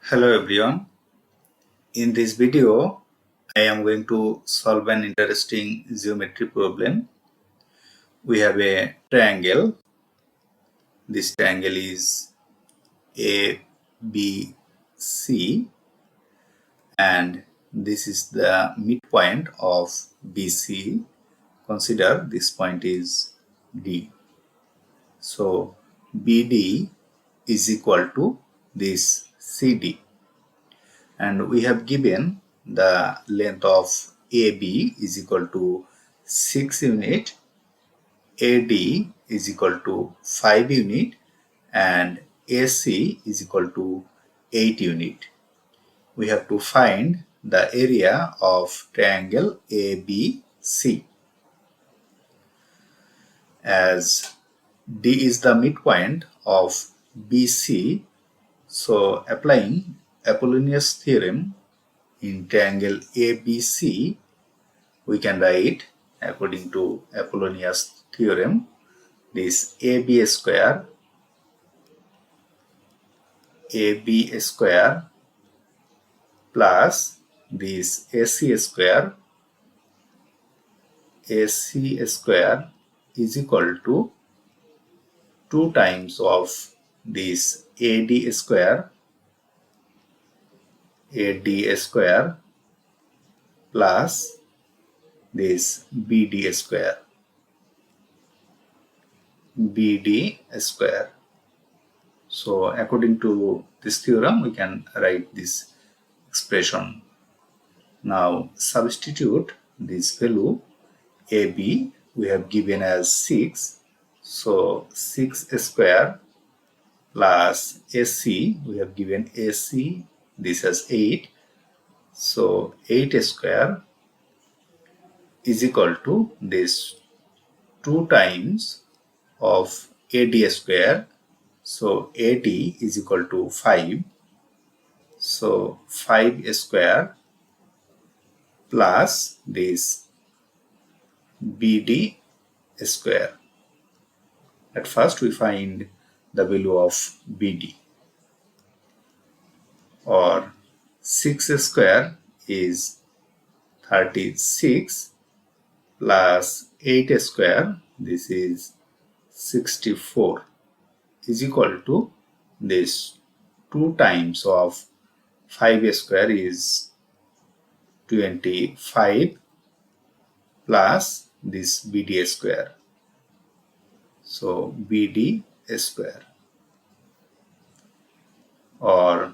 Hello everyone. In this video, I am going to solve an interesting geometry problem. We have a triangle. This triangle is ABC and this is the midpoint of BC. Consider this point is D. So BD is equal to this CD. And we have given the length of AB is equal to 6 unit, AD is equal to 5 unit and AC is equal to 8 unit. We have to find the area of triangle ABC. As D is the midpoint of BC, so applying Apollonius theorem in triangle ABC, we can write according to Apollonius theorem this AB square plus this AC square is equal to 2 times of this AD square plus this BD square. So according to this theorem, we can write this expression. Now substitute this value AB we have given as 6. So 6 square plus AC we have given AC this as 8. So 8 square is equal to this 2 times of AD square. So AD is equal to 5. So 5 square plus this BD square. At first we find the value of BD, or 6 square is 36 plus 8 square, this is 64, is equal to this 2 times of 5 square is 25 plus this BD square. So BD square, or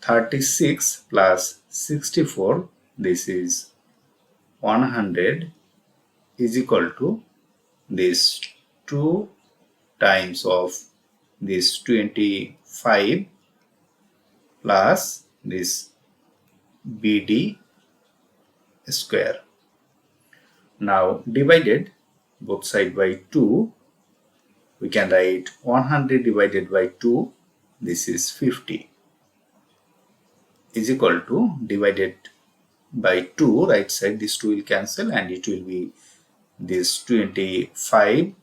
36 plus 64, this is 100, is equal to this 2 times of this 25 plus this BD square. Now divided both side by 2, we can write 100 divided by 2, this is 50, is equal to divided by 2, right side this 2 will cancel and it will be this 25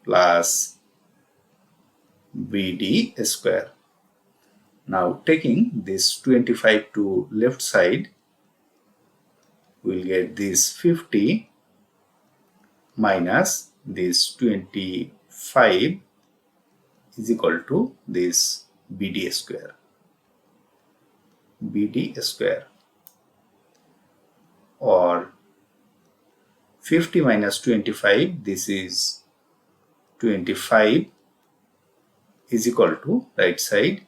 plus BD square. Now taking this 25 to left side, we'll get this 50 minus this 25 is equal to this BD square, or 50 minus 25, this is 25, is equal to right side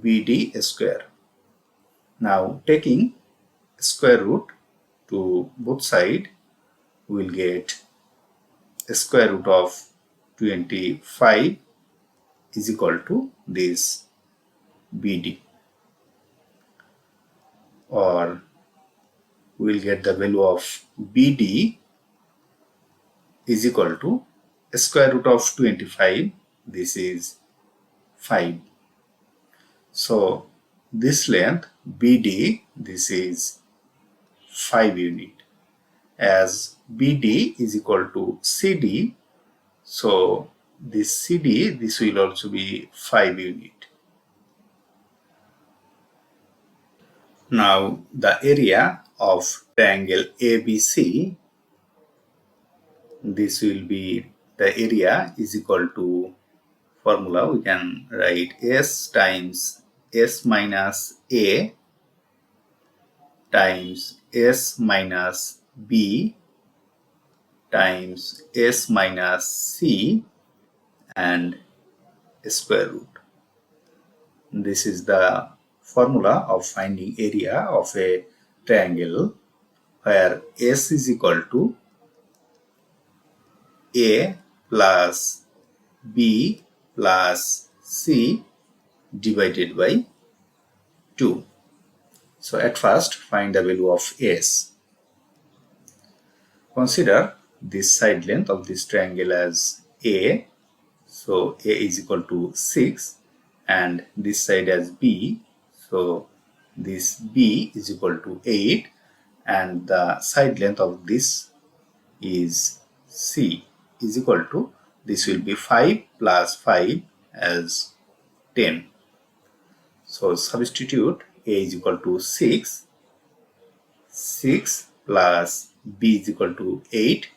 BD square. Now taking square root to both sides, we will get square root of 25 is equal to this BD, or we will get the value of BD is equal to square root of 25, this is 5. So this length BD, this is 5 unit. As BD is equal to CD, so this CD, this will also be 5 unit. Now the area of triangle ABC, this will be the area is equal to, formula we can write S times S minus A times S minus B times S minus C and square root. This is the formula of finding area of a triangle where S is equal to A plus B plus C divided by 2. So at first find the value of S. Consider this side length of this triangle as A. So A is equal to 6 and this side as B. So this B is equal to 8 and the side length of this is C is equal to, this will be 5 plus 5 as 10. So substitute A is equal to 6, 6 plus B is equal to 8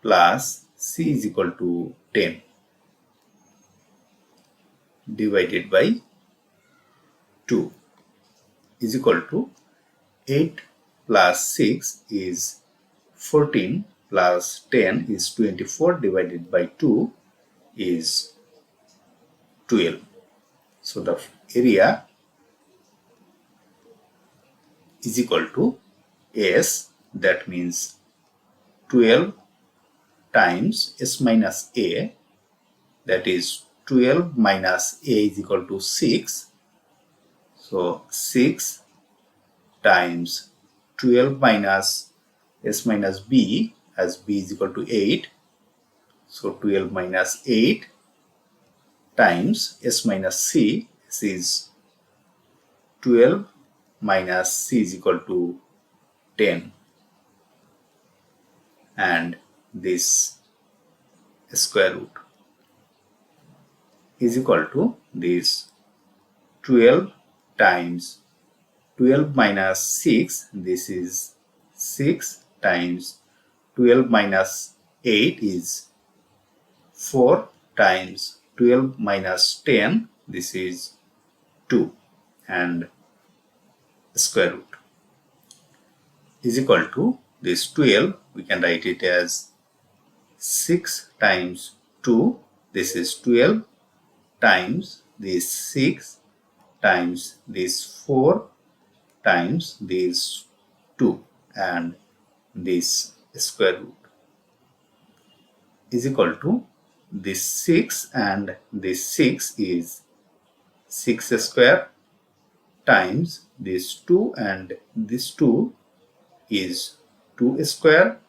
plus C is equal to 10 divided by 2 is equal to 8 plus 6 is 14 plus 10 is 24 divided by 2 is 12. So the area is equal to S, that means 12 times S minus A, that is 12 minus A is equal to 6. So 6 times 12 minus S minus B, as B is equal to 8. So 12 minus 8 times S minus C, this is 12 minus C is equal to 10 and this square root is equal to this 12 times 12 minus 6, this is 6 times 12 minus 8 is 4 times 12 minus 10, this is 2 and square root is equal to this 12, we can write it as 6 times 2, this is 12 times this 6 times this 4 times this 2 and this square root is equal to this 6 and this 6 is 6 square times this 2 and this 2 is 2 square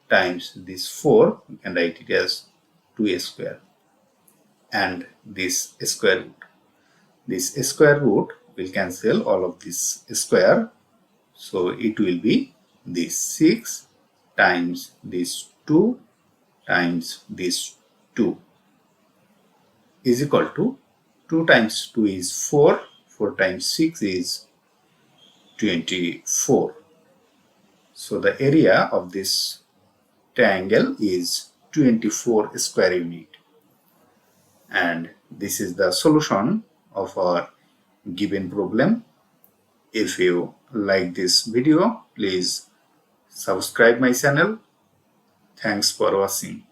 times this 4, we can write it as 2 square and this square root. This square root will cancel all of this square, so it will be this 6 times this 2 times this 2 is equal to 2 times 2 is 4, 4 times 6 is 24. So the area of this triangle is 24 square unit and this is the solution of our given problem. If you like this video, please subscribe my channel. Thanks for watching.